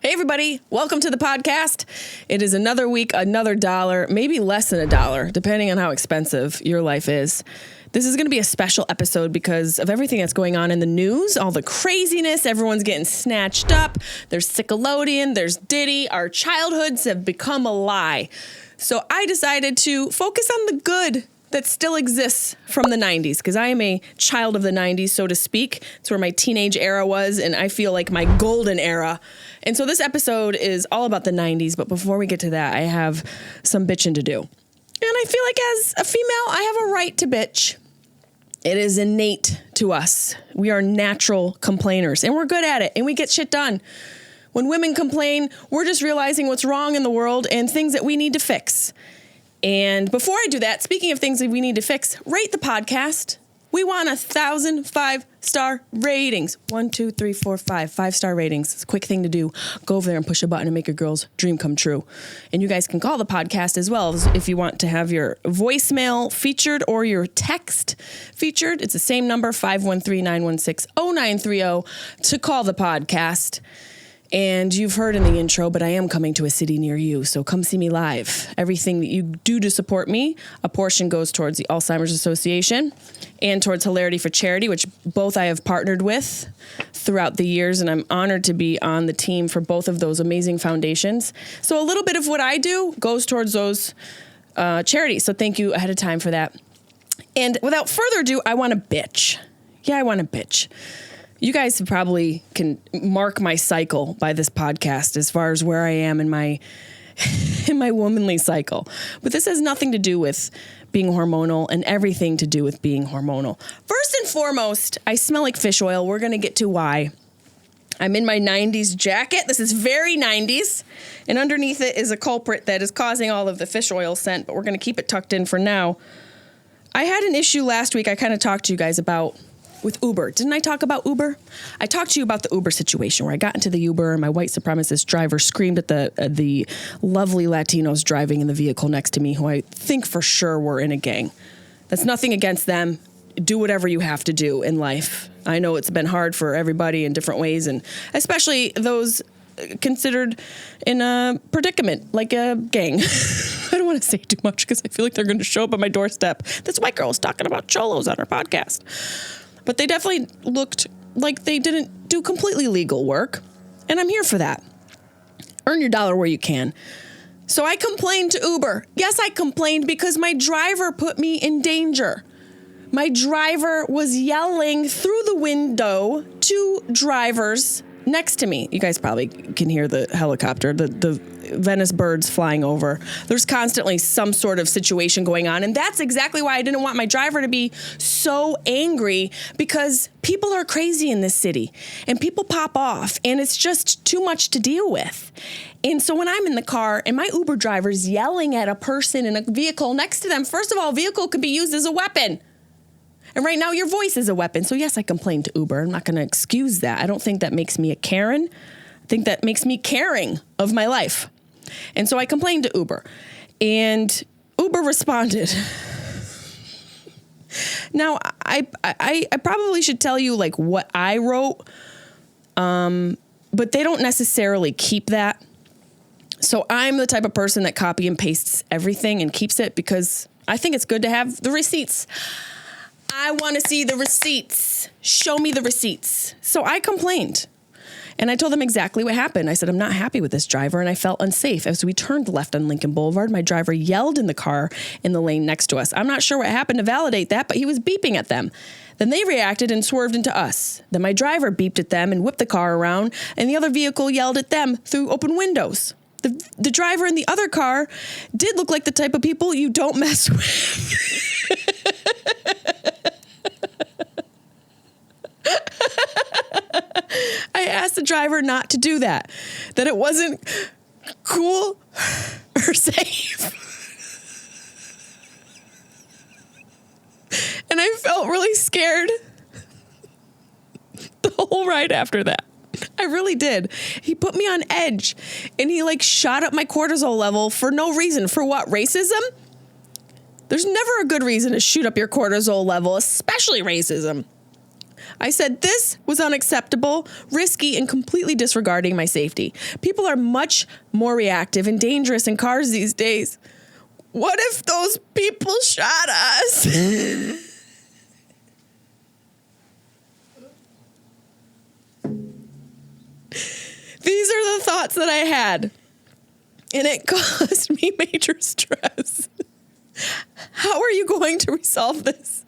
Hey, everybody. Welcome to the podcast. It is another week, another dollar, maybe less than $1, depending on how expensive your life is. This is going to be a special episode because of everything that's going on in the news, all the craziness. Everyone's getting snatched up. There's Nickelodeon, there's Diddy. Our childhoods have become a lie. So I decided to focus on the good that still exists from the 90s, because I am a child of the 90s, so to speak. It's where my teenage era was, and I feel like my golden era. And so this episode is all about the 90s, but before we get to that, I have some bitching to do. And I feel like as a female, I have a right to bitch. It is innate to us. We are natural complainers, and we're good at it, and we get shit done. When women complain, we're just realizing what's wrong in the world and things that we need to fix. And before I do that, speaking of things that we need to fix, rate the podcast. We want 1,000 5-star ratings. 1, 2, 3, 4, 5. 5-star ratings. It's a quick thing to do. Go over there and push a button and make your girl's dream come true. And you guys can call the podcast as well if you want to have your voicemail featured or your text featured. It's the same number, 513-916-0930, to call the podcast. And you've heard in the intro, but I am coming to a city near you, so come see me live. Everything that you do to support me, a portion goes towards the Alzheimer's Association and towards Hilarity for Charity, which both I have partnered with throughout the years, and I'm honored to be on the team for both of those amazing foundations. So a little bit of what I do goes towards those charities, so thank you ahead of time for that. And without further ado, I want to bitch. Yeah, I want to bitch. You guys probably can mark my cycle by this podcast as far as where I am in my womanly cycle. But this has nothing to do with being hormonal and everything to do with being hormonal. First and foremost, I smell like fish oil. We're going to get to why. I'm in my 90s jacket. This is very 90s. And underneath it is a culprit that is causing all of the fish oil scent, but we're going to keep it tucked in for now. I had an issue last week I kind of talked to you guys about with Uber. Didn't I talk about Uber? I talked to you about the Uber situation where I got into the Uber and my white supremacist driver screamed at the lovely Latinos driving in the vehicle next to me, who I think for sure were in a gang. That's nothing against them. Do whatever you have to do in life. I know it's been hard for everybody in different ways, and especially those considered in a predicament, like a gang. I don't want to say too much because I feel like they're going to show up at my doorstep. This white girl is talking about cholos on her podcast. But they definitely looked like they didn't do completely legal work. And I'm here for that. Earn your dollar where you can. So I complained to Uber. Yes, I complained because my driver put me in danger. My driver was yelling through the window to drivers next to me. You guys probably can hear the helicopter, the Venice birds flying over. There's constantly some sort of situation going on. And that's exactly why I didn't want my driver to be so angry, because people are crazy in this city and people pop off and it's just too much to deal with. And so when I'm in the car and my Uber driver's yelling at a person in a vehicle next to them, first of all, a vehicle could be used as a weapon. And right now, your voice is a weapon. So yes, I complained to Uber. I'm not going to excuse that. I don't think that makes me a Karen. I think that makes me caring of my life. And so I complained to Uber. And Uber responded. Now, I probably should tell you like what I wrote, but they don't necessarily keep that. So I'm the type of person that copy and pastes everything and keeps it because I think it's good to have the receipts. I want to see the receipts. Show me the receipts. So I complained. And I told them exactly what happened. I said, I'm not happy with this driver, and I felt unsafe. As we turned left on Lincoln Boulevard, my driver yelled in the car in the lane next to us. I'm not sure what happened to validate that, but he was beeping at them. Then they reacted and swerved into us. Then my driver beeped at them and whipped the car around, and the other vehicle yelled at them through open windows. The driver in the other car did look like the type of people you don't mess with. I asked the driver not to do that it wasn't cool or safe. And I felt really scared the whole ride after that. I really did. He put me on edge and he like shot up my cortisol level for no reason. For what? Racism? There's never a good reason to shoot up your cortisol level, especially racism. I said this was unacceptable, risky, and completely disregarding my safety. People are much more reactive and dangerous in cars these days. What if those people shot us? These are the thoughts that I had, and it caused me major stress. How are you going to resolve this?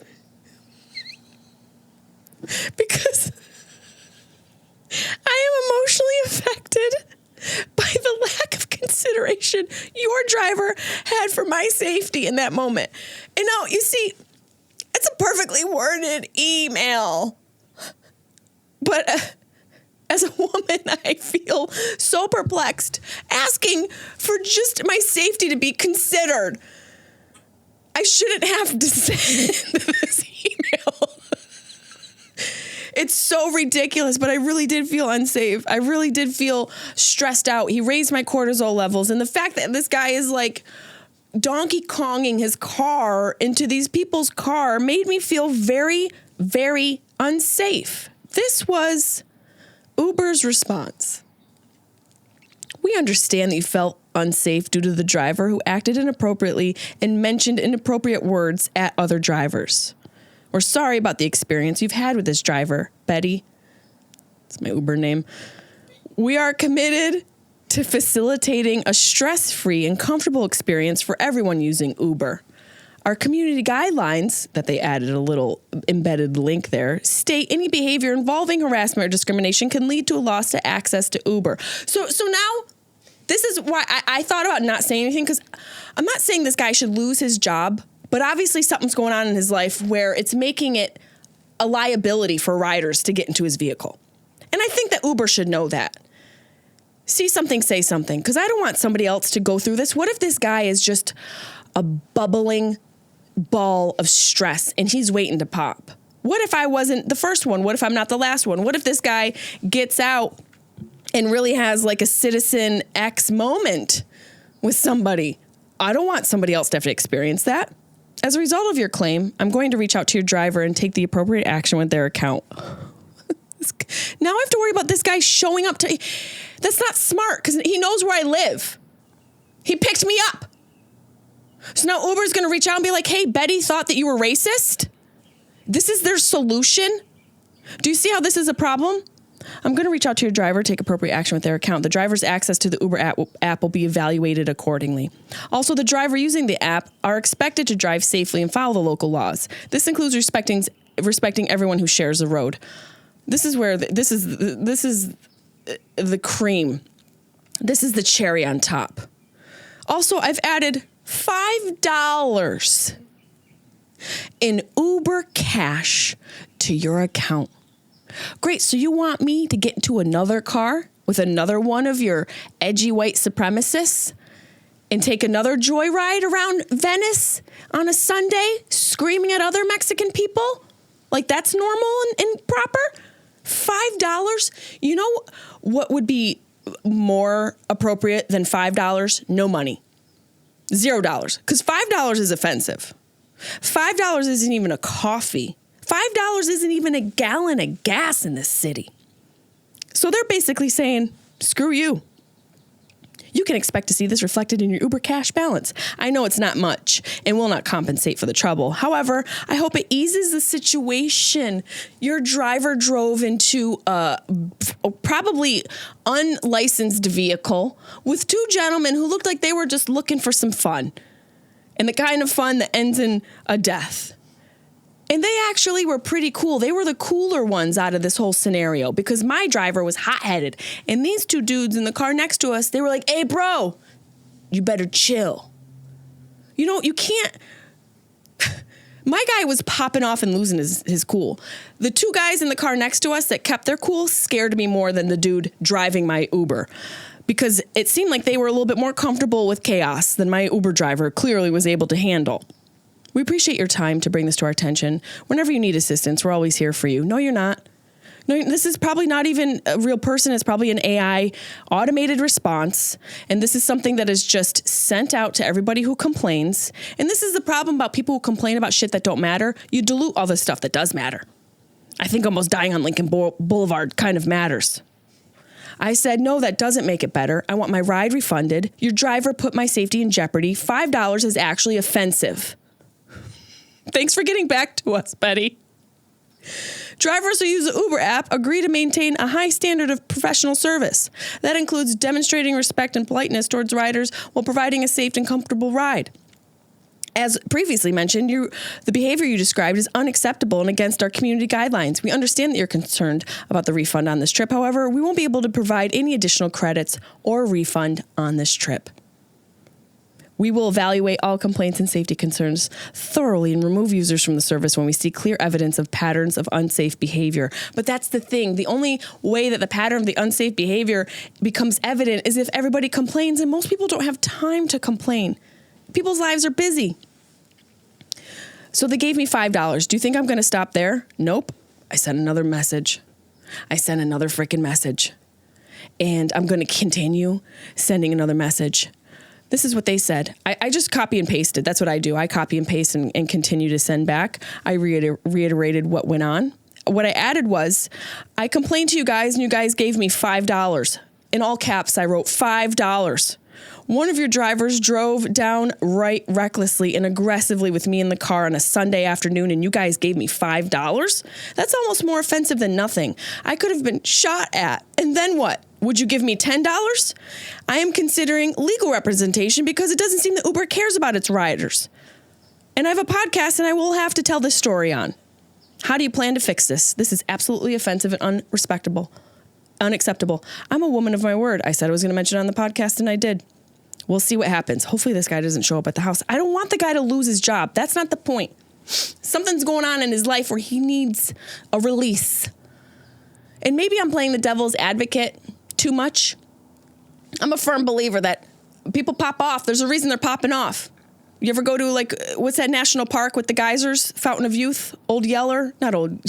Because I am emotionally affected by the lack of consideration your driver had for my safety in that moment. And now, you see, it's a perfectly worded email. But as a woman, I feel so perplexed, asking for just my safety to be considered. I shouldn't have to send this email. It's so ridiculous, but I really did feel unsafe. I really did feel stressed out. He raised my cortisol levels. And the fact that this guy is like Donkey Konging his car into these people's car made me feel very, very unsafe. This was Uber's response. We understand that you felt unsafe due to the driver who acted inappropriately and mentioned inappropriate words at other drivers. We're sorry about the experience you've had with this driver, Betty. That's my Uber name. We are committed to facilitating a stress-free and comfortable experience for everyone using Uber. Our community guidelines, that they added a little embedded link there, state any behavior involving harassment or discrimination can lead to a loss to access to Uber. So now, this is why I thought about not saying anything, because I'm not saying this guy should lose his job, but obviously something's going on in his life where it's making it a liability for riders to get into his vehicle. And I think that Uber should know that. See something, say something, because I don't want somebody else to go through this. What if this guy is just a bubbling ball of stress and he's waiting to pop? What if I wasn't the first one? What if I'm not the last one? What if this guy gets out and really has like a Citizen X moment with somebody? I don't want somebody else to have to experience that. As a result of your claim, I'm going to reach out to your driver and take the appropriate action with their account. Now I have to worry about this guy showing up to... That's not smart, because he knows where I live. He picked me up. So now Uber's going to reach out and be like, hey, Betty thought that you were racist? This is their solution? Do you see how this is a problem? I'm going to reach out to your driver, take appropriate action with their account. The driver's access to the Uber app will be evaluated accordingly. Also, the driver using the app are expected to drive safely and follow the local laws. This includes respecting everyone who shares the road. This is where this is the cream. This is the cherry on top. Also, I've added $5 in Uber Cash to your account. Great, so you want me to get into another car with another one of your edgy white supremacists and take another joyride around Venice on a Sunday screaming at other Mexican people? Like that's normal and proper? $5? You know what would be more appropriate than $5? No money. $0. Because $5 is offensive. $5 isn't even a coffee. $5 isn't even a gallon of gas in this city. So they're basically saying, screw you. You can expect to see this reflected in your Uber Cash balance. I know it's not much and will not compensate for the trouble. However, I hope it eases the situation. Your driver drove into a probably unlicensed vehicle with two gentlemen who looked like they were just looking for some fun. And the kind of fun that ends in a death. And they actually were pretty cool. They were the cooler ones out of this whole scenario because my driver was hot-headed. And these two dudes in the car next to us, they were like, hey, bro, you better chill. You know, you can't... My guy was popping off and losing his cool. The two guys in the car next to us that kept their cool scared me more than the dude driving my Uber because it seemed like they were a little bit more comfortable with chaos than my Uber driver clearly was able to handle. We appreciate your time to bring this to our attention. Whenever you need assistance, we're always here for you. No, you're not. No, this is probably not even a real person. It's probably an AI automated response. And this is something that is just sent out to everybody who complains. And this is the problem about people who complain about shit that don't matter. You dilute all the stuff that does matter. I think almost dying on Lincoln Boulevard kind of matters. I said, no, that doesn't make it better. I want my ride refunded. Your driver put my safety in jeopardy. $5 is actually offensive. Thanks for getting back to us, Betty. Drivers who use the Uber app agree to maintain a high standard of professional service. That includes demonstrating respect and politeness towards riders while providing a safe and comfortable ride. As previously mentioned, the behavior you described is unacceptable and against our community guidelines. We understand that you're concerned about the refund on this trip. However, we won't be able to provide any additional credits or refund on this trip. We will evaluate all complaints and safety concerns thoroughly and remove users from the service when we see clear evidence of patterns of unsafe behavior. But that's the thing. The only way that the pattern of the unsafe behavior becomes evident is if everybody complains, and most people don't have time to complain. People's lives are busy. So they gave me $5. Do you think I'm going to stop there? Nope. I sent another message. I sent another freaking message. And I'm going to continue sending another message. This is what they said. I just copy and pasted. That's what I do. I copy and paste and continue to send back. I reiterated what went on. What I added was, I complained to you guys and you guys gave me $5. In all caps, I wrote $5. One of your drivers drove down right recklessly and aggressively with me in the car on a Sunday afternoon, and you guys gave me $5? That's almost more offensive than nothing. I could have been shot at. And then what? Would you give me $10? I am considering legal representation because it doesn't seem that Uber cares about its riders. And I have a podcast and I will have to tell this story on. How do you plan to fix this? This is absolutely offensive and unacceptable. I'm a woman of my word. I said I was going to mention it on the podcast and I did. We'll see what happens. Hopefully this guy doesn't show up at the house. I don't want the guy to lose his job. That's not the point. Something's going on in his life where he needs a release. And maybe I'm playing the devil's advocate too much. I'm a firm believer that people pop off. There's a reason they're popping off. You ever go to, like, what's that national park with the geysers? Fountain of Youth? Old Yeller? Not Old.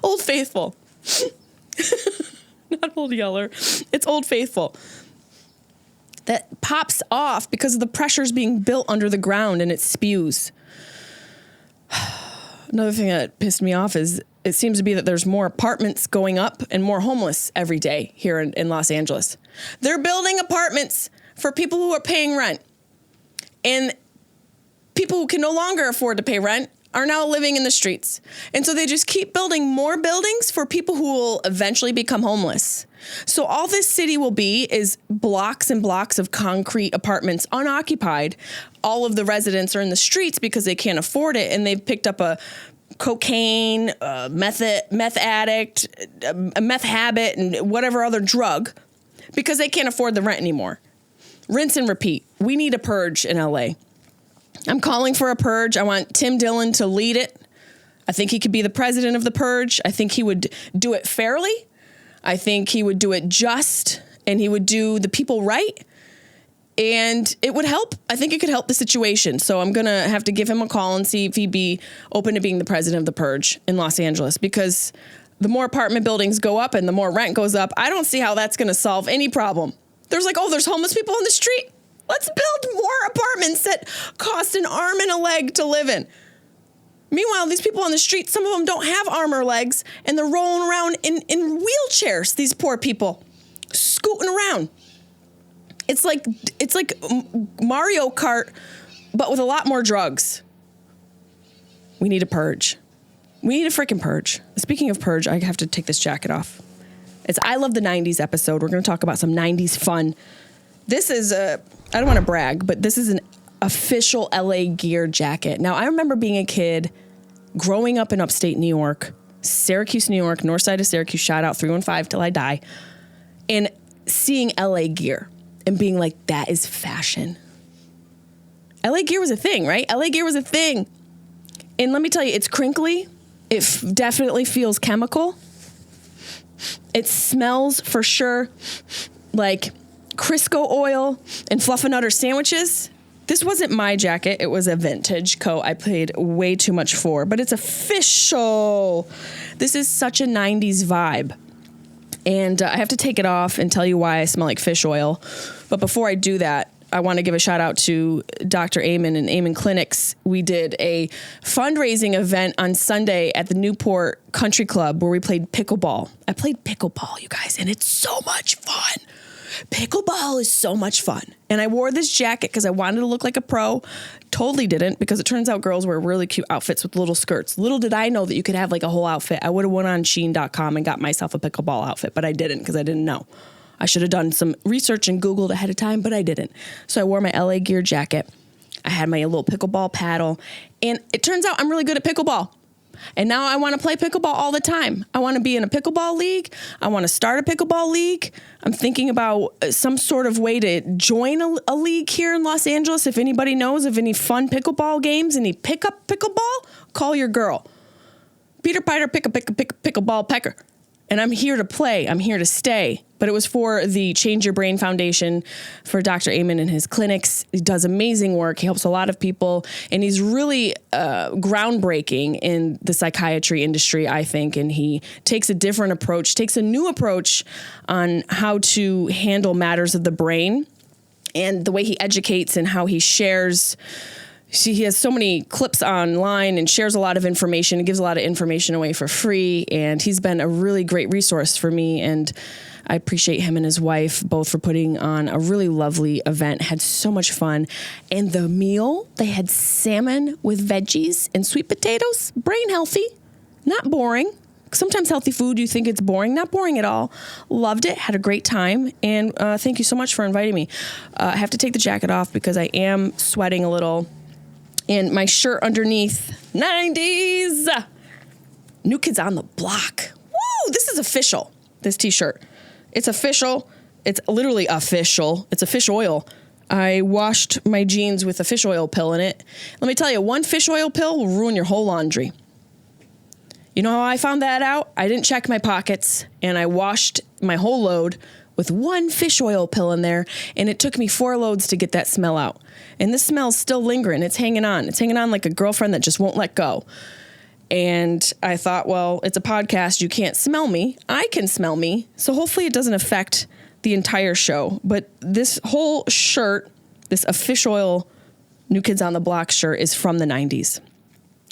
Old Faithful. Not Old Yeller. It's Old Faithful. That pops off because of the pressures being built under the ground and it spews. Another thing that pissed me off is it seems to be that there's more apartments going up and more homeless every day here in Los Angeles. They're building apartments for people who are paying rent. And people who can no longer afford to pay rent are now living in the streets. And so they just keep building more buildings for people who will eventually become homeless. So all this city will be is blocks and blocks of concrete apartments unoccupied. All of the residents are in the streets because they can't afford it. And they've picked up a cocaine, meth addict, a meth habit, and whatever other drug because they can't afford the rent anymore. Rinse and repeat. We need a purge in LA. I'm calling for a purge. I want Tim Dillon to lead it. I think he could be the president of the purge. I think he would do it fairly. I think he would do it just, and he would do the people right. And it would help. I think it could help the situation. So I'm going to have to give him a call and see if he'd be open to being the president of the purge in Los Angeles, because the more apartment buildings go up and the more rent goes up, I don't see how that's going to solve any problem. There's there's homeless people in the street. Let's build more apartments that cost an arm and a leg to live in. Meanwhile, these people on the street, some of them don't have arm or legs, and they're rolling around in wheelchairs, these poor people, scooting around. It's like Mario Kart, but with a lot more drugs. We need a purge. We need a freaking purge. Speaking of purge, I have to take this jacket off. It's I Love the 90s episode. We're going to talk about some 90s fun. This is I don't want to brag, but this is an official LA Gear jacket. Now, I remember being a kid, growing up in upstate New York, Syracuse, New York, north side of Syracuse, shout out 315 till I die, and seeing LA Gear and being like, that is fashion. LA Gear was a thing, right? LA Gear was a thing. And let me tell you, it's crinkly. It definitely feels chemical. It smells for sure like Crisco oil and Fluffernutter sandwiches. This wasn't my jacket. It was a vintage coat I paid way too much for, but it's official. This is such a 90s vibe. And I have to take it off and tell you why I smell like fish oil. But before I do that, I want to give a shout out to Dr. Amen and Amen Clinics. We did a fundraising event on Sunday at the Newport Country Club where we played pickleball. I played pickleball, you guys, and it's so much fun. Pickleball is so much fun. And I wore this jacket because I wanted to look like a pro. Totally didn't, because it turns out girls wear really cute outfits with little skirts. Little did I know that you could have like a whole outfit. I would have went on Shein.com and got myself a pickleball outfit, but I didn't because I didn't know. I should have done some research and Googled ahead of time, but I didn't. So I wore my LA Gear jacket. I had my little pickleball paddle. And it turns out I'm really good at pickleball. And now I want to play pickleball all the time. I want to be in a pickleball league. I want to start a pickleball league. I'm thinking about some sort of way to join a league here in Los Angeles. If anybody knows of any fun pickleball games, any pickup pickleball, call your girl. Peter Piper, pickleball pecker. And I'm here to play. I'm here to stay. But it was for the Change Your Brain Foundation for Dr. Amen and his clinics. He does amazing work. He helps a lot of people. And he's really groundbreaking in the psychiatry industry, I think. And he takes a different approach, takes a new approach on how to handle matters of the brain. And the way he educates and how he shares. He has so many clips online and shares a lot of information and gives a lot of information away for free. And he's been a really great resource for me. And I appreciate him and his wife both for putting on a really lovely event. Had so much fun. And the meal, they had salmon with veggies and sweet potatoes. Brain healthy, not boring. Sometimes healthy food, you think it's boring. Not boring at all. Loved it. Had a great time. And thank you so much for inviting me. I have to take the jacket off because I am sweating a little. And my shirt underneath, 90s. New Kids on the Block. Woo, this is official, this t-shirt. It's official. It's literally official. It's a fish oil. I washed my jeans with a fish oil pill in it. Let me tell you, one fish oil pill will ruin your whole laundry. You know how I found that out? I didn't check my pockets, and I washed my whole load with one fish oil pill in there, and it took me 4 loads to get that smell out. And this smell's still lingering. It's hanging on. It's hanging on like a girlfriend that just won't let go. And I thought, well, it's a podcast. You can't smell me. I can smell me. So hopefully it doesn't affect the entire show. But this whole shirt, this fish oil New Kids on the Block shirt, is from the 90s.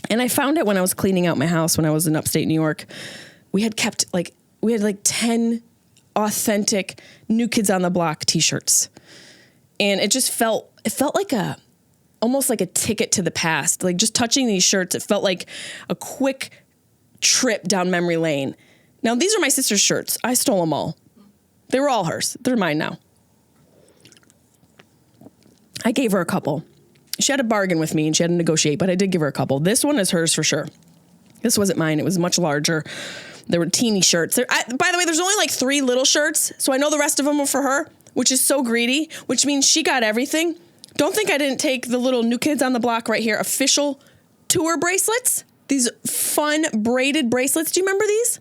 And I found it when I was cleaning out my house when I was in upstate New York. We had 10 authentic New Kids on the Block t-shirts. And it felt like almost like a ticket to the past. Like just touching these shirts, it felt like a quick trip down memory lane. Now, these are my sister's shirts. I stole them all. They were all hers. They're mine now. I gave her a couple. She had a bargain with me and she had to negotiate, but I did give her a couple. This one is hers for sure. This wasn't mine. It was much larger. There were teeny shirts. By the way, there's only like 3 little shirts, so I know the rest of them were for her, which is so greedy, which means she got everything. Don't think I didn't take the little New Kids on the Block right here, official tour bracelets. These fun braided bracelets. Do you remember these?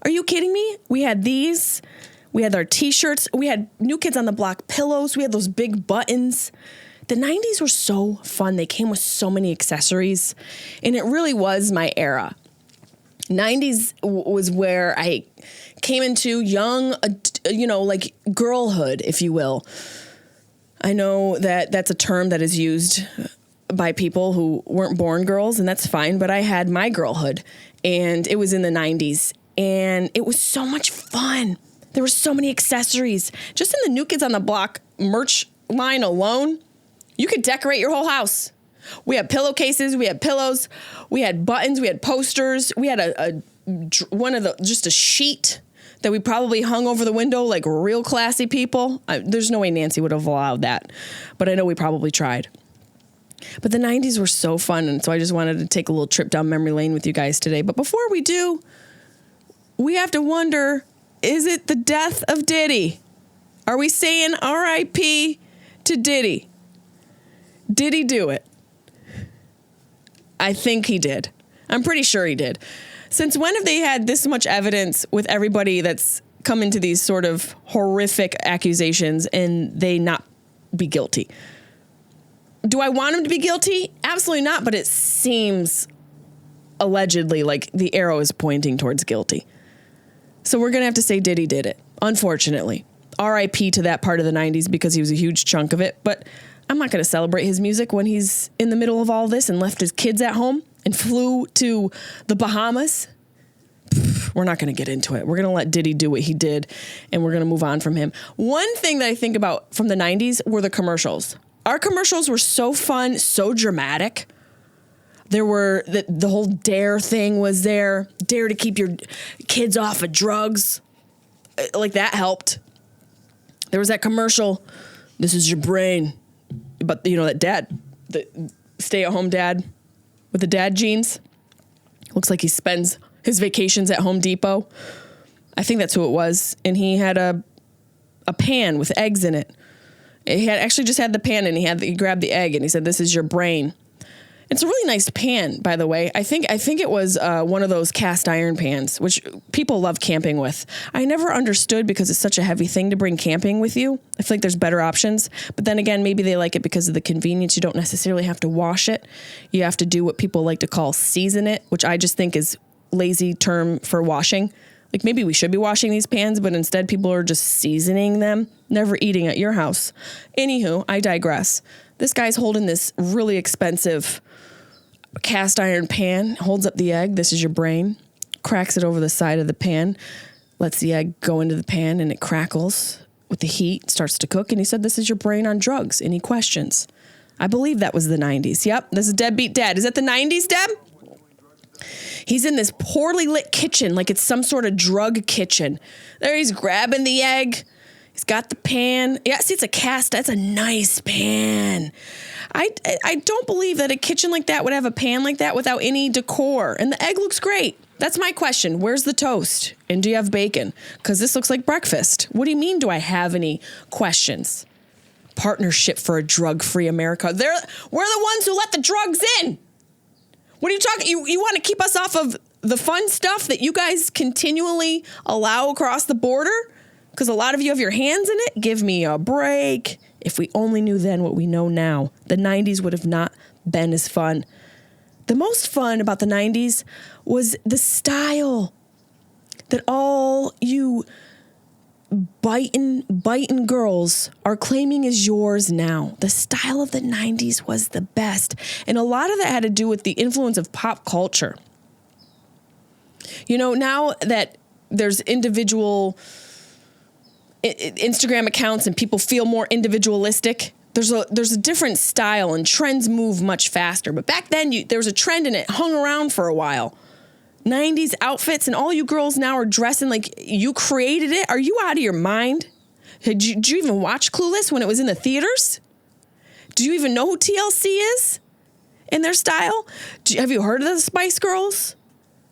Are you kidding me? We had these. We had our t-shirts. We had New Kids on the Block pillows. We had those big buttons. The 90s were so fun. They came with so many accessories, and it really was my era. 90s was where I came into young, like girlhood, if you will. I know that that's a term that is used by people who weren't born girls, and that's fine, but I had my girlhood, and it was in the 90s, and it was so much fun. There were so many accessories. Just in the New Kids on the Block merch line alone, you could decorate your whole house. We had pillowcases, we had pillows, we had buttons, we had posters, we had just a sheet that we probably hung over the window like real classy people. There's no way Nancy would have allowed that, but I know we probably tried. But the 90s were so fun, and so I just wanted to take a little trip down memory lane with you guys today. But before we do, we have to wonder, is it the death of Diddy? Are we saying R.I.P. to Diddy? Did he do it? I think he did. I'm pretty sure he did. Since when have they had this much evidence with everybody that's come into these sort of horrific accusations and they not be guilty? Do I want him to be guilty? Absolutely not, but it seems allegedly like the arrow is pointing towards guilty. So we're going to have to say Diddy did it, unfortunately. RIP to that part of the 90s because he was a huge chunk of it. But I'm not going to celebrate his music when he's in the middle of all this and left his kids at home and flew to the Bahamas. We're not going to get into it. We're going to let Diddy do what he did, and we're going to move on from him. One thing that I think about from the 90s were the commercials. Our commercials were so fun, so dramatic. There were, the whole DARE thing was there. Dare to keep your kids off of drugs. Like, that helped. There was that commercial, this is your brain. But, you know, that dad, the stay-at-home dad with the dad jeans. Looks like he spends his vacations at Home Depot. I think that's who it was. And he had a pan with eggs in it. He had actually just had the pan, and he grabbed the egg, and he said, this is your brain. It's a really nice pan, by the way. I think it was one of those cast iron pans, which people love camping with. I never understood because it's such a heavy thing to bring camping with you. I feel like there's better options. But then again, maybe they like it because of the convenience. You don't necessarily have to wash it. You have to do what people like to call season it, which I just think is lazy term for washing. Like, maybe we should be washing these pans, but instead people are just seasoning them, never eating at your house. Anywho, I digress. This guy's holding this really expensive cast iron pan, holds up the egg. This is your brain. Cracks it over the side of the pan, lets the egg go into the pan, and it crackles with the heat, starts to cook. And he said, this is your brain on drugs. Any questions? I believe that was the 90s. Yep, this is Deadbeat Dad. Is that the 90s, Deb? He's in this poorly lit kitchen like it's some sort of drug kitchen. There he's grabbing the egg. He's got the pan. Yeah, see, it's a cast. That's a nice pan. I don't believe that a kitchen like that would have a pan like that without any decor. And the egg looks great. That's my question. Where's the toast? And do you have bacon? Because this looks like breakfast. What do you mean, do I have any questions? Partnership for a drug-free America. We're the ones who let the drugs in. What are you talking? You want to keep us off of the fun stuff that you guys continually allow across the border? Because a lot of you have your hands in it. Give me a break. If we only knew then what we know now, the 90s would have not been as fun. The most fun about the 90s was the style that all you biting girls are claiming is yours now. The style of the 90s was the best. And a lot of that had to do with the influence of pop culture. You know, now that there's individual Instagram accounts and people feel more individualistic, there's a different style and trends move much faster. But back then there was a trend and it hung around for a while. 90s outfits, and all you girls now are dressing like you created it. Are you out of your mind? Did you even watch Clueless when it was in the theaters? Do you even know who TLC is and their style? Have you heard of the Spice Girls?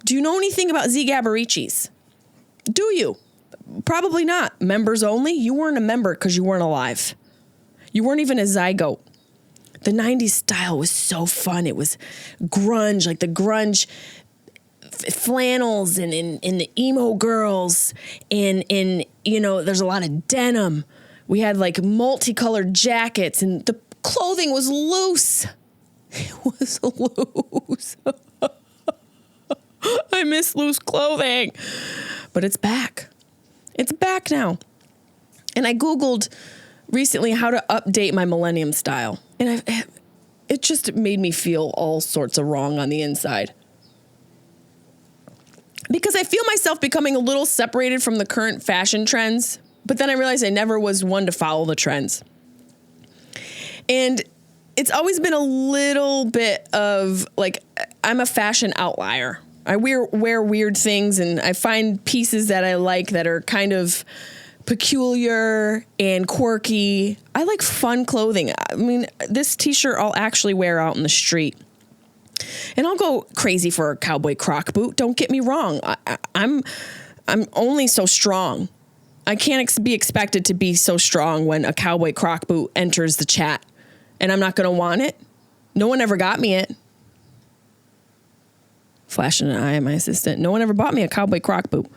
Do you know anything about Z Gabaricis? Do you? Probably not. Members only? You weren't a member because you weren't alive. You weren't even a zygote. The 90s style was so fun. It was grunge, like the grunge flannels and in the emo girls. And you know, there's a lot of denim. We had like multicolored jackets and the clothing was loose. It was loose. I miss loose clothing. But it's back. It's back now. And I Googled recently how to update my millennium style. And it just made me feel all sorts of wrong on the inside. Because I feel myself becoming a little separated from the current fashion trends. But then I realized I never was one to follow the trends. And it's always been a little bit of like, I'm a fashion outlier. I wear weird things and I find pieces that I like that are kind of peculiar and quirky. I like fun clothing. I mean, this t-shirt I'll actually wear out in the street. And I'll go crazy for a cowboy croc boot. Don't get me wrong. I'm only so strong. I can't be expected to be so strong when a cowboy croc boot enters the chat. And I'm not going to want it. No one ever got me it. Flashing an eye at my assistant. No one ever bought me a cowboy croc boot.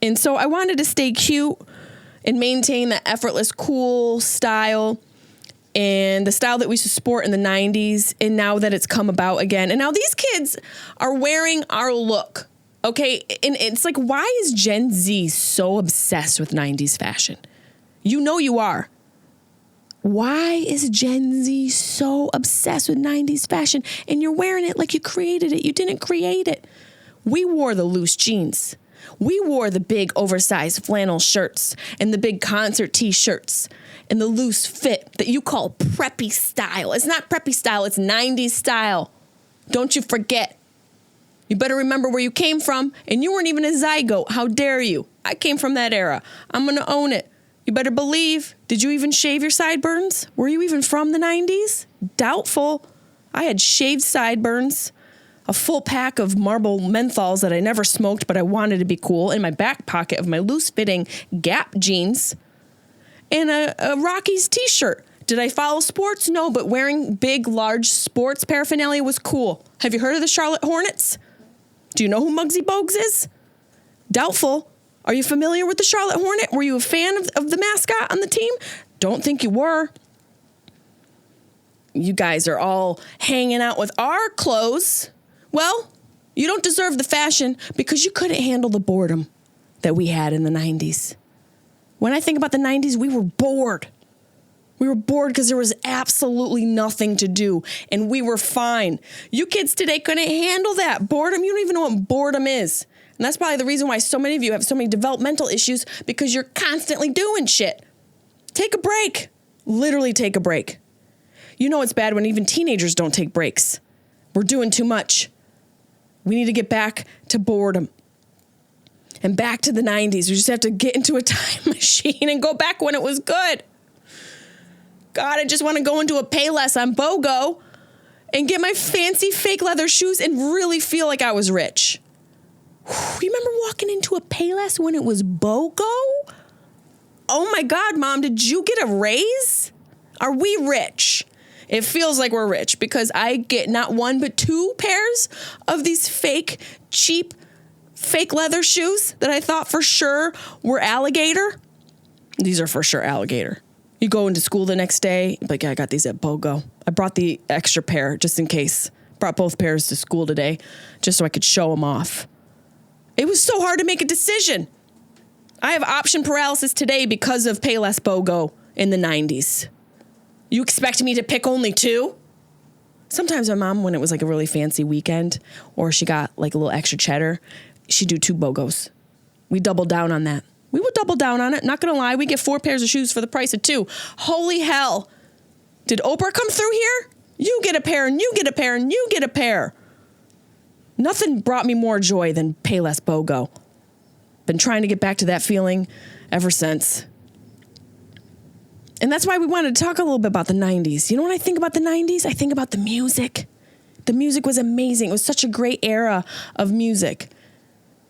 And so I wanted to stay cute and maintain that effortless, cool style and the style that we used to sport in the 90s. And now that it's come about again. And now these kids are wearing our look Okay, and it's like, why is Gen Z so obsessed with 90s fashion? You know you are. Why is Gen Z so obsessed with 90s fashion and you're wearing it like you created it? You didn't create it. We wore the loose jeans. We wore the big oversized flannel shirts and the big concert t-shirts and the loose fit that you call preppy style. It's not preppy style, it's 90s style. Don't you forget. You better remember where you came from, and you weren't even a zygote. How dare you? I came from that era. I'm going to own it. You better believe. Did you even shave your sideburns? Were you even from the 90s? Doubtful. I had shaved sideburns, a full pack of Marlboro menthols that I never smoked, but I wanted to be cool, in my back pocket of my loose-fitting Gap jeans, and a Rockies t-shirt. Did I follow sports? No, but wearing big, large sports paraphernalia was cool. Have you heard of the Charlotte Hornets? Do you know who Muggsy Bogues is? Doubtful. Are you familiar with the Charlotte Hornet? Were you a fan of the mascot on the team? Don't think you were. You guys are all hanging out with our clothes. Well, you don't deserve the fashion because you couldn't handle the boredom that we had in the 90s. When I think about the 90s, we were bored. We were bored because there was absolutely nothing to do, and we were fine. You kids today couldn't handle that boredom. You don't even know what boredom is. And that's probably the reason why so many of you have so many developmental issues, because you're constantly doing shit. Take a break. Literally take a break. You know it's bad when even teenagers don't take breaks. We're doing too much. We need to get back to boredom. And back to the 90s. We just have to get into a time machine and go back when it was good. God, I just want to go into a Payless on BOGO and get my fancy fake leather shoes and really feel like I was rich. You remember walking into a Payless when it was BOGO? Oh my God, Mom, did you get a raise? Are we rich? It feels like we're rich because I get not one but two pairs of these fake, cheap, fake leather shoes that I thought for sure were alligator. These are for sure alligator. You go into school the next day, like, I got these at BOGO. I brought the extra pair just in case. Brought both pairs to school today just so I could show them off. It was so hard to make a decision. I have option paralysis today because of Payless BOGO in the 90s. You expect me to pick only two? Sometimes my mom, when it was like a really fancy weekend or she got like a little extra cheddar, she'd do two BOGOs. We doubled down on that. We would double down on it. Not going to lie. We get 4 pairs of shoes for the price of 2. Holy hell. Did Oprah come through here? You get a pair and you get a pair and you get a pair. Nothing brought me more joy than Payless BOGO. Been trying to get back to that feeling ever since. And that's why we wanted to talk a little bit about the 90s. You know when I think about the 90s? I think about the music. The music was amazing. It was such a great era of music.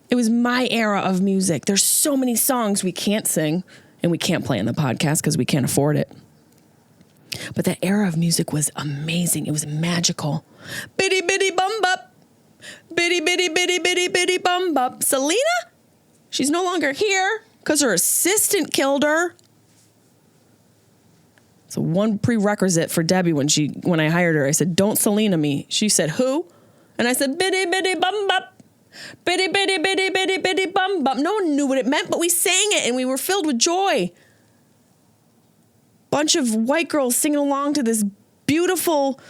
It was my era of music. There's so many songs we can't sing and we can't play on the podcast because we can't afford it. But that era of music was amazing. It was magical. Bitty bitty bum bop. Bitty bitty bitty bitty bitty bum bop. Selena? She's no longer here because her assistant killed her. So one prerequisite for Debbie when I hired her, I said, don't Selena me. She said, who? And I said, bitty bitty bum bop. Bitty bitty bitty bitty bitty bum bum. No one knew what it meant, but we sang it and we were filled with joy. Bunch of white girls singing along to this beautiful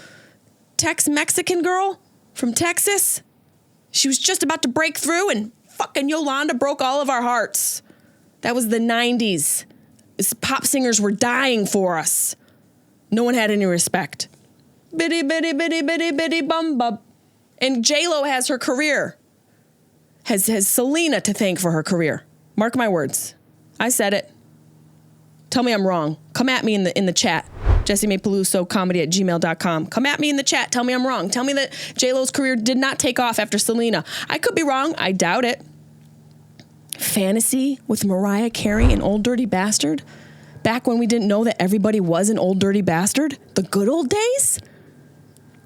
Tex-Mexican girl from Texas. She was just about to break through and fucking Yolanda broke all of our hearts. That was the 90s. Pop singers were dying for us. No one had any respect. Bitty bitty bitty bitty bitty bum bum. And J-Lo has her career. Has Selena to thank for her career. Mark my words. I said it. Tell me I'm wrong. Come at me in the chat. Jessimae Peluso comedy@gmail.com. Come at me in the chat. Tell me I'm wrong. Tell me that J-Lo's career did not take off after Selena. I could be wrong. I doubt it. Fantasy with Mariah Carey and Old Dirty Bastard. Back when we didn't know that everybody was an old dirty bastard. The good old days.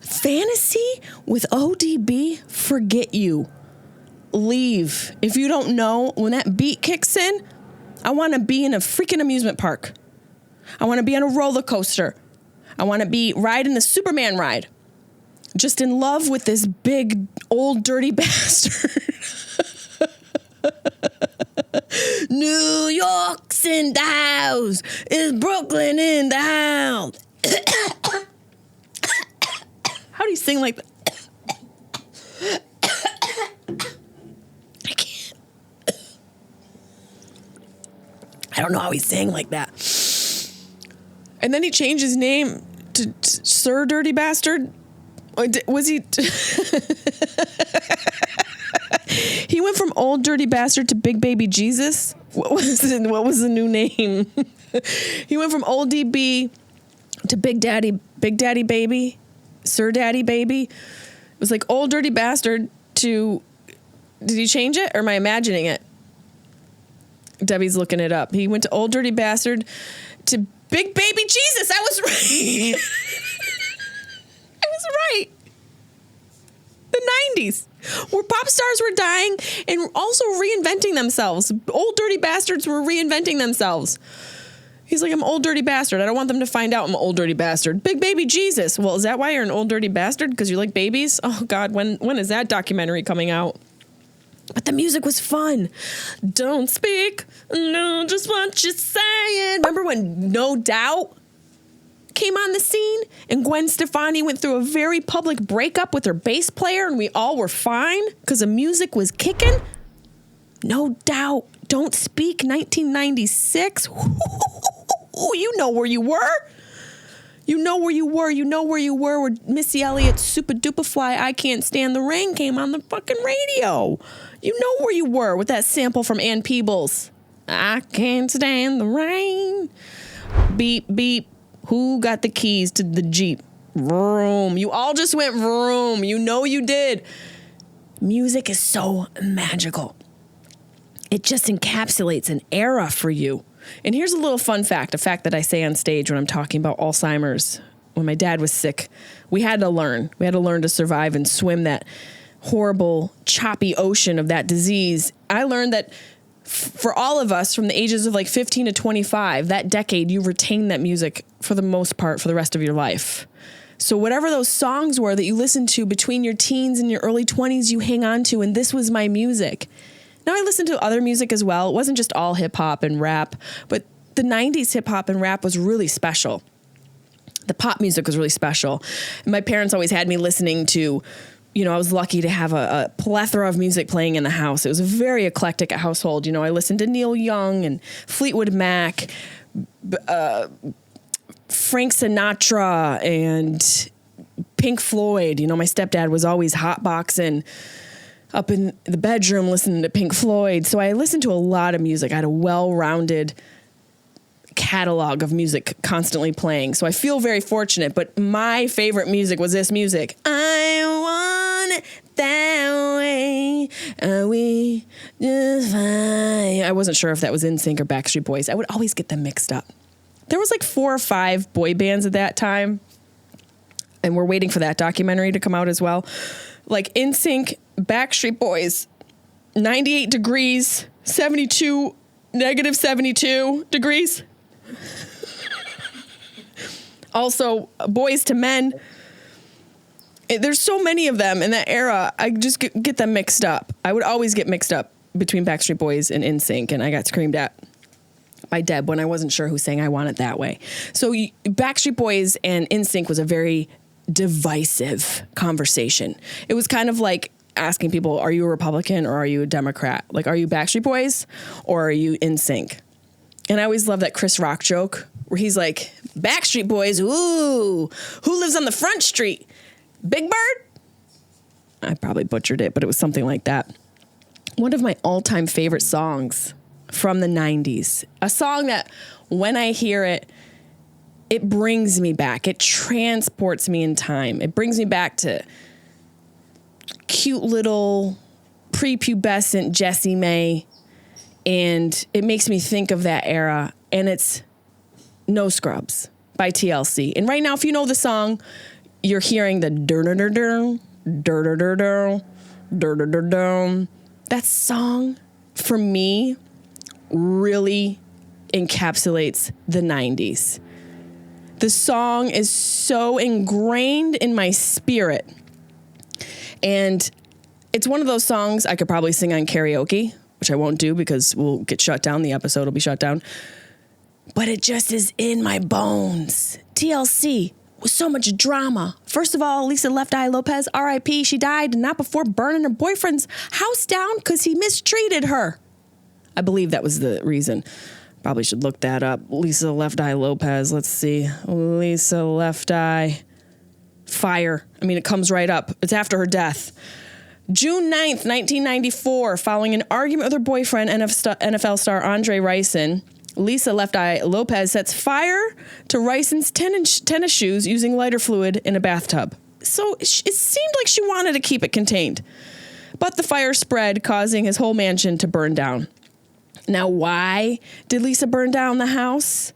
Fantasy with ODB. Forget you. Leave. If you don't know, when that beat kicks in, I want to be in a freaking amusement park. I want to be on a roller coaster. I want to be riding the Superman ride. Just in love with this big, old, dirty bastard. New York's in the house. Is Brooklyn in the house? How do you sing like that? I can't. I don't know how he sang like that. And then he changed his name to Sir Dirty Bastard. Was he? He went from Old Dirty Bastard to Big Baby Jesus. What was the new name? He went from Old DB to Big Daddy Baby, Sir Daddy Baby. It was like Old Dirty Bastard to. Did he change it, or am I imagining it? Debbie's looking it up. He went to Old Dirty Bastard to Big Baby Jesus. I was right. I was right. The 90s, where pop stars were dying and also reinventing themselves. Old Dirty Bastards were reinventing themselves. He's like, I'm Old Dirty Bastard. I don't want them to find out I'm an Old Dirty Bastard. Big Baby Jesus. Well, is that why you're an Old Dirty Bastard? Because you like babies? Oh, God, when is that documentary coming out? But the music was fun. Don't speak. No, just what you're saying. Remember when No Doubt came on the scene and Gwen Stefani went through a very public breakup with her bass player and we all were fine because the music was kicking? No Doubt. Don't Speak, 1996. You know where you were. You know where you were. You know where you were where Missy Elliott's Super Duper Fly, I Can't Stand the Rain came on the fucking radio. You know where you were with that sample from Ann Peebles. I can't stand the rain. Beep, beep. Who got the keys to the Jeep? Vroom. You all just went vroom. You know you did. Music is so magical. It just encapsulates an era for you. And here's a little fun fact, a fact that I say on stage when I'm talking about Alzheimer's. When my dad was sick, we had to learn. We had to learn to survive and swim that horrible, choppy ocean of that disease. I learned that for all of us from the ages of like 15 to 25, that decade, you retain that music for the most part for the rest of your life. So whatever those songs were that you listened to between your teens and your early 20s, you hang on to, and this was my music. Now I listened to other music as well. It wasn't just all hip hop and rap, but the 90s hip hop and rap was really special. The pop music was really special. And my parents always had me listening to, you know, I was lucky to have a plethora of music playing in the house. It was a very eclectic household. You know, I listened to Neil Young and Fleetwood Mac, Frank Sinatra and Pink Floyd. You know, my stepdad was always hotboxing up in the bedroom listening to Pink Floyd. So I listened to a lot of music. I had a well-rounded catalog of music constantly playing. So I feel very fortunate, but my favorite music was this music. I want it that way. Are we just fine? I wasn't sure if that was NSYNC or Backstreet Boys. I would always get them mixed up. There was like 4 or 5 boy bands at that time, and we're waiting for that documentary to come out as well. Like NSYNC, Backstreet Boys, 98 degrees, 72, negative 72 degrees. Also, Boys to Men. There's so many of them in that era. I just get them mixed up. I would always get mixed up between Backstreet Boys and NSYNC, and I got screamed at by Deb when I wasn't sure who sang I Want It That Way. So Backstreet Boys and NSYNC was a very divisive conversation. It was kind of like asking people, are you a Republican or are you a Democrat? Like, are you Backstreet Boys or are you NSYNC? And I always love that Chris Rock joke where he's like, Backstreet Boys, ooh, who lives on the front street? Big Bird? I probably butchered it, but it was something like that. One of my all-time favorite songs from the 90s. A song that when I hear it, it brings me back. It transports me in time. It brings me back to cute little prepubescent Jessimae, and it makes me think of that era, and it's No Scrubs by TLC. And right now, if you know the song, you're hearing the dur-dur-dur-dur, dur-dur-dur-dur, dur-dur-dur-dur. That song, for me, really encapsulates the 90s. The song is so ingrained in my spirit. And it's one of those songs I could probably sing on karaoke. which I won't do because we'll get shut down. The episode will be shut down. But it just is in my bones. TLC was so much drama. First of all, Lisa Left Eye Lopez, R.I.P. She died not before burning her boyfriend's house down because he mistreated her. I believe that was the reason. Probably should look that up. Lisa Left Eye Lopez. Let's see. Lisa Left Eye fire. I mean, it comes right up. It's after her death. June 9th, 1994, following an argument with her boyfriend, NFL star Andre Rison, Lisa Left Eye Lopez sets fire to Rison's tennis shoes using lighter fluid in a bathtub. So it seemed like she wanted to keep it contained. But the fire spread, causing his whole mansion to burn down. Now, why did Lisa burn down the house?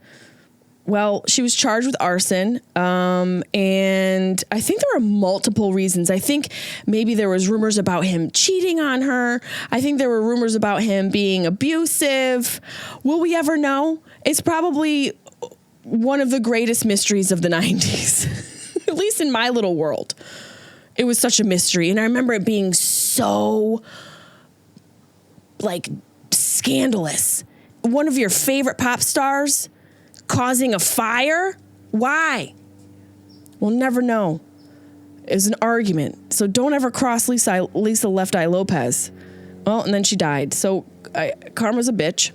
Well, she was charged with arson, and I think there were multiple reasons. I think maybe there was rumors about him cheating on her. I think there were rumors about him being abusive. Will we ever know? It's probably one of the greatest mysteries of the 90s, at least in my little world. It was such a mystery, and I remember it being so, scandalous. One of your favorite pop stars causing a fire? Why? We'll never know. It was an argument. So don't ever cross Lisa Left Eye Lopez. Well, and then she died. So karma's a bitch.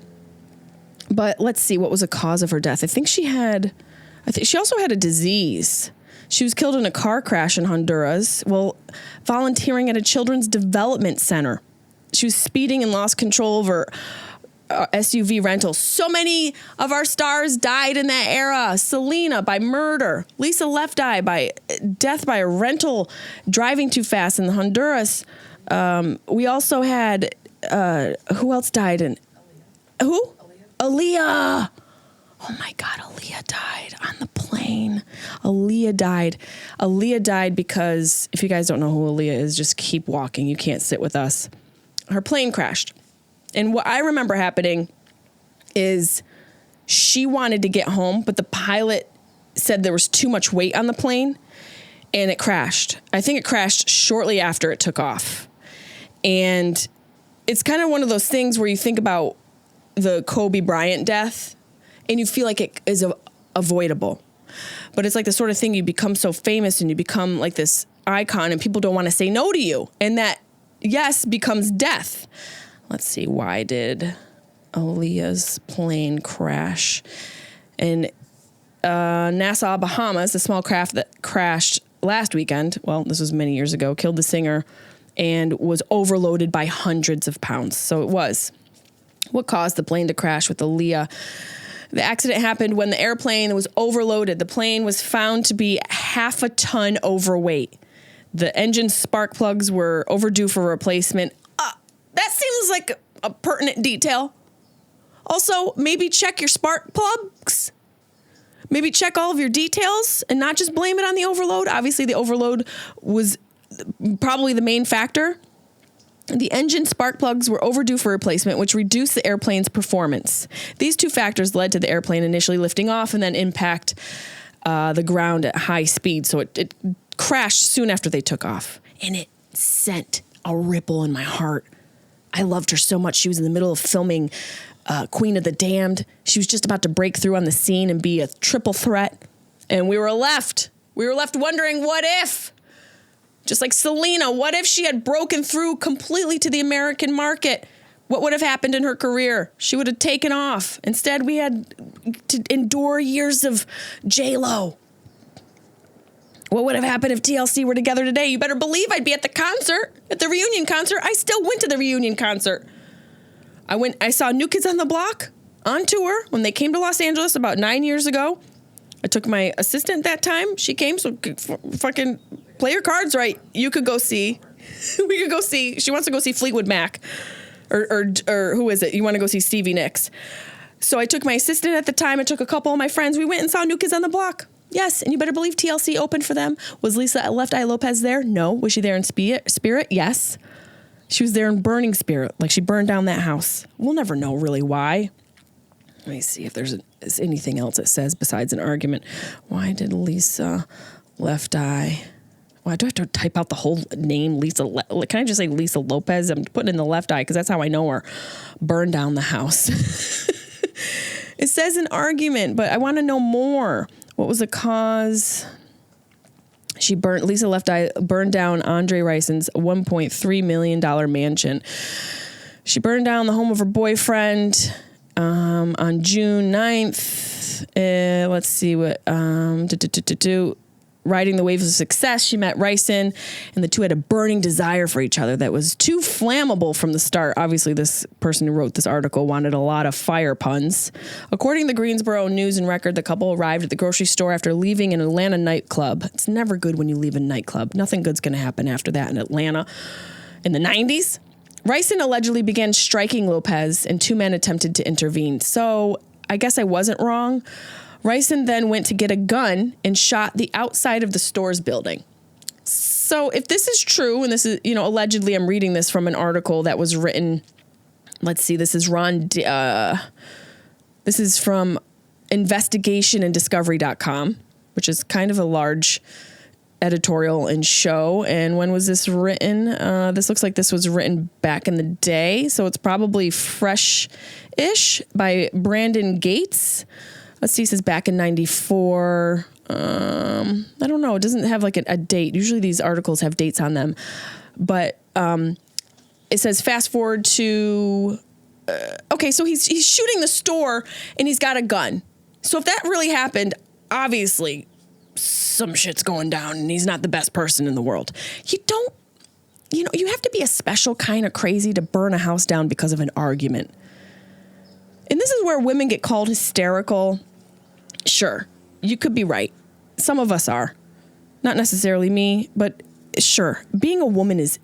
But let's see, what was the cause of her death? I think she also had a disease. She was killed in a car crash in Honduras while volunteering at a children's development center. She was speeding and lost control over SUV rental. So many of our stars died in that era. Selena by murder. Lisa Left Eye by death by a rental driving too fast in Honduras. We also had, who else died? Who? Aaliyah. Oh my God, Aaliyah died on the plane. Aaliyah died because, if you guys don't know who Aaliyah is, just keep walking. You can't sit with us. Her plane crashed. And what I remember happening is she wanted to get home, but the pilot said there was too much weight on the plane and it crashed. I think it crashed shortly after it took off. And it's kind of one of those things where you think about the Kobe Bryant death and you feel like it is avoidable. But it's like the sort of thing, you become so famous and you become like this icon and people don't want to say no to you. And that yes becomes death. Let's see, why did Aaliyah's plane crash? In Nassau, Bahamas, a small craft that crashed last weekend, well, this was many years ago, killed the singer and was overloaded by hundreds of pounds. So it was. What caused the plane to crash with Aaliyah? The accident happened when the airplane was overloaded. The plane was found to be half a ton overweight. The engine spark plugs were overdue for replacement. That seems like a pertinent detail. Also, maybe check your spark plugs. Maybe check all of your details and not just blame it on the overload. Obviously, the overload was probably the main factor. The engine spark plugs were overdue for replacement, which reduced the airplane's performance. These two factors led to the airplane initially lifting off and then impact the ground at high speed. So it crashed soon after they took off. And it sent a ripple in my heart. I loved her so much. She was in the middle of filming Queen of the Damned. She was just about to break through on the scene and be a triple threat. And we were left wondering, what if? Just like Selena, what if she had broken through completely to the American market? What would have happened in her career? She would have taken off. Instead, we had to endure years of J-Lo. What would have happened if TLC were together today? You better believe I'd be at the concert, at the reunion concert. I still went to the reunion concert. I saw New Kids on the Block on tour when they came to Los Angeles about 9 years ago. I took my assistant that time. She came, so fucking play your cards right. You could go see. We could go see. She wants to go see Fleetwood Mac. Or who is it? You want to go see Stevie Nicks. So I took my assistant at the time. I took a couple of my friends. We went and saw New Kids on the Block. Yes, and you better believe TLC opened for them. Was Lisa Left Eye Lopez there? No. Was she there in spirit? Yes. She was there in burning spirit, like she burned down that house. We'll never know really why. Let me see if there's anything else it says besides an argument. Why did Lisa Left Eye Well, do I have to type out the whole name? Can I just say Lisa Lopez? I'm putting in the left eye because that's how I know her. Burned down the house. It says an argument, but I want to know more. What was the cause? Lisa Left Eye burned down Andre Rison's $1.3 million mansion. She burned down the home of her boyfriend on June 9th. Let's see what, riding the waves of success, she met Rison, and the two had a burning desire for each other that was too flammable from the start. Obviously, this person who wrote this article wanted a lot of fire puns. According to the Greensboro News and Record, the couple arrived at the grocery store after leaving an Atlanta nightclub. It's never good when you leave a nightclub. Nothing good's going to happen after that in Atlanta. In the 90s, Rison allegedly began striking Lopez, and two men attempted to intervene. So I guess I wasn't wrong. Rison then went to get a gun and shot the outside of the store's building. So if this is true, and this is, allegedly I'm reading this from an article that was written, let's see, this is this is from investigationanddiscovery.com, which is kind of a large editorial and show. And when was this written? This looks like this was written back in the day. So it's probably fresh-ish by Brandon Gates. Let's see, it says back in 94. I don't know. It doesn't have like a date. Usually these articles have dates on them. But it says fast forward to, okay, so he's shooting the store and he's got a gun. So if that really happened, obviously some shit's going down and he's not the best person in the world. You have to be a special kind of crazy to burn a house down because of an argument. And this is where women get called hysterical. Sure, you could be right. Some of us are. Not necessarily me, but sure. Being a woman is...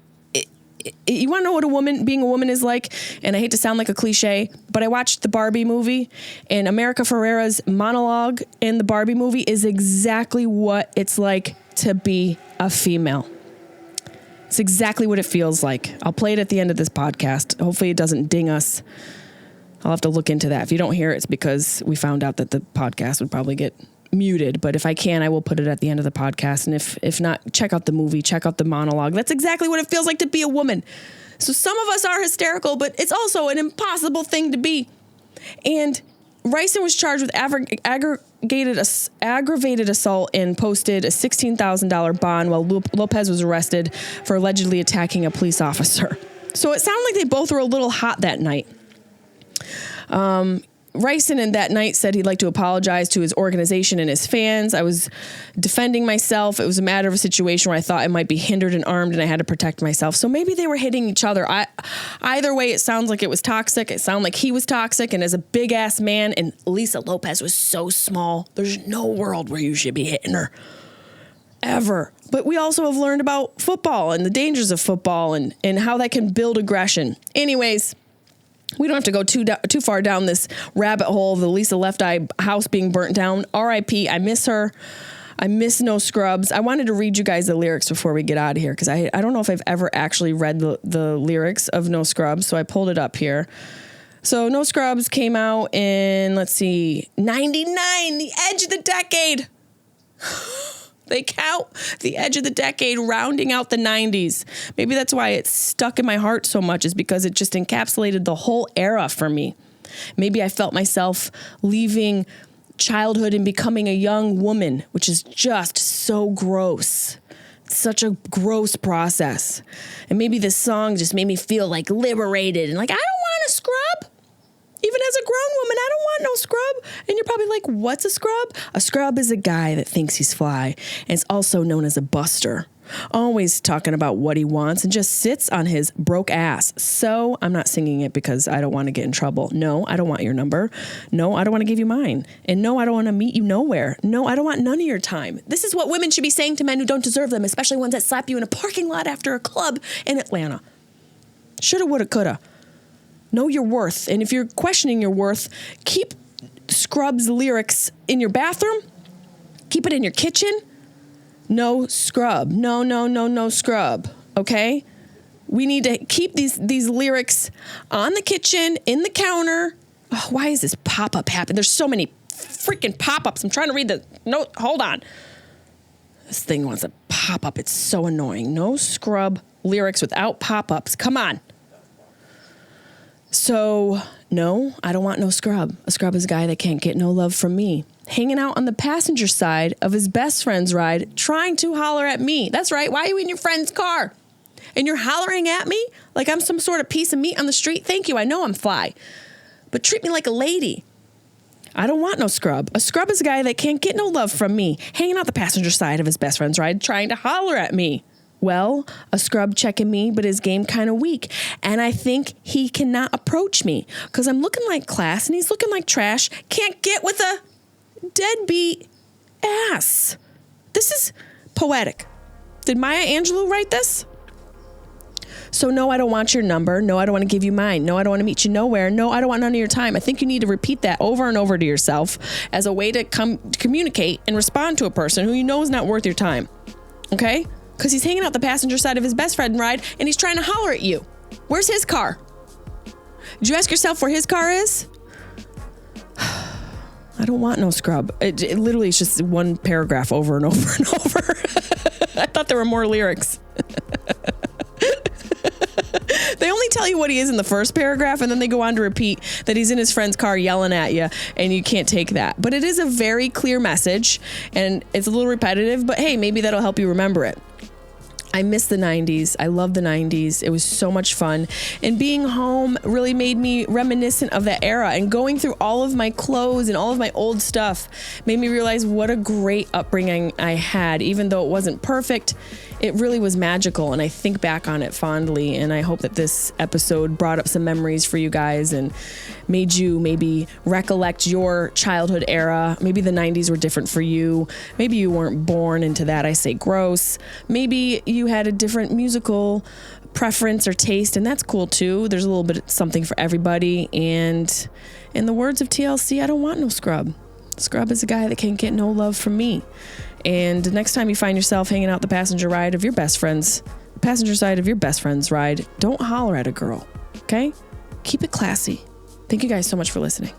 You want to know what being a woman is like? And I hate to sound like a cliche, but I watched the Barbie movie, and America Ferrera's monologue in the Barbie movie is exactly what it's like to be a female. It's exactly what it feels like. I'll play it at the end of this podcast. Hopefully it doesn't ding us. I'll have to look into that. If you don't hear it, it's because we found out that the podcast would probably get muted. But if I can, I will put it at the end of the podcast. And if not, check out the movie, check out the monologue. That's exactly what it feels like to be a woman. So some of us are hysterical, but it's also an impossible thing to be. And Rison was charged with aggravated assault and posted a $16,000 bond while Lopez was arrested for allegedly attacking a police officer. So it sounded like they both were a little hot that night. Rison in that night said he'd like to apologize to his organization and his fans. I was defending myself. It was a matter of a situation where I thought I might be hindered and armed and I had to protect myself. So maybe they were hitting each other. Either way, it sounds like it was toxic. It sounded like he was toxic. And as a big ass man, and Lisa Lopez was so small, there's no world where you should be hitting her. Ever. But we also have learned about football and the dangers of football and how that can build aggression. Anyways, we don't have to go too far down this rabbit hole of the Lisa Left Eye house being burnt down. R.I.P. I miss her. I miss No Scrubs. I wanted to read you guys the lyrics before we get out of here because I don't know if I've ever actually read the lyrics of No Scrubs, so I pulled it up here. So No Scrubs came out in, 99, the edge of the decade. They count the edge of the decade, rounding out the 90s. Maybe that's why it's stuck in my heart so much, is because it just encapsulated the whole era for me. Maybe I felt myself leaving childhood and becoming a young woman, which is just so gross. It's such a gross process. And maybe this song just made me feel like liberated and like, I don't want a scrub. Even as a grown woman, I don't want no scrub. And you're probably like, what's a scrub? A scrub is a guy that thinks he's fly. And it's also known as a buster. Always talking about what he wants and just sits on his broke ass. So I'm not singing it because I don't want to get in trouble. No, I don't want your number. No, I don't want to give you mine. And no, I don't want to meet you nowhere. No, I don't want none of your time. This is what women should be saying to men who don't deserve them, especially ones that slap you in a parking lot after a club in Atlanta. Shoulda, woulda, coulda. Know your worth. And if you're questioning your worth, keep Scrubs lyrics in your bathroom. Keep it in your kitchen. No scrub. No scrub. Okay? We need to keep these lyrics on the kitchen, in the counter. Oh, why is this pop-up happening? There's so many freaking pop-ups. I'm trying to read the note. Hold on. This thing wants to pop-up. It's so annoying. No scrub lyrics without pop-ups. Come on. So, no, I don't want no scrub. A scrub is a guy that can't get no love from me. Hanging out on the passenger side of his best friend's ride, trying to holler at me. That's right. Why are you in your friend's car? And you're hollering at me like I'm some sort of piece of meat on the street? Thank you. I know I'm fly. But treat me like a lady. I don't want no scrub. A scrub is a guy that can't get no love from me, hanging out the passenger side of his best friend's ride, trying to holler at me. Well, a scrub checking me, but his game kind of weak. And I think he cannot approach me because I'm looking like class and he's looking like trash. Can't get with a deadbeat ass. This is poetic. Did Maya Angelou write this? So no, I don't want your number. No, I don't want to give you mine. No, I don't want to meet you nowhere. No, I don't want none of your time. I think you need to repeat that over and over to yourself as a way to communicate and respond to a person who you know is not worth your time. Okay? Because he's hanging out the passenger side of his best friend ride and he's trying to holler at you. Where's his car? Did you ask yourself where his car is? I don't want no scrub. It literally is just one paragraph over and over and over. I thought there were more lyrics. They only tell you what he is in the first paragraph, and then they go on to repeat that he's in his friend's car yelling at you, and you can't take that. But it is a very clear message, and it's a little repetitive, but hey, maybe that'll help you remember it. I miss the 90s. I love the 90s. It was so much fun. And being home really made me reminiscent of that era. And going through all of my clothes and all of my old stuff made me realize what a great upbringing I had. Even though it wasn't perfect, it really was magical. And I think back on it fondly. And I hope that this episode brought up some memories for you guys and made you maybe recollect your childhood era. Maybe the 90s were different for you. Maybe you weren't born into that. I say gross. Maybe you had a different musical preference or taste, and that's cool too. There's a little bit of something for everybody. And in the words of TLC, I don't want no scrub. Scrub is a guy that can't get no love from me. And the next time you find yourself hanging out the passenger side of your best friend's ride, don't holler at a girl, okay? Keep it classy. Thank you guys so much for listening.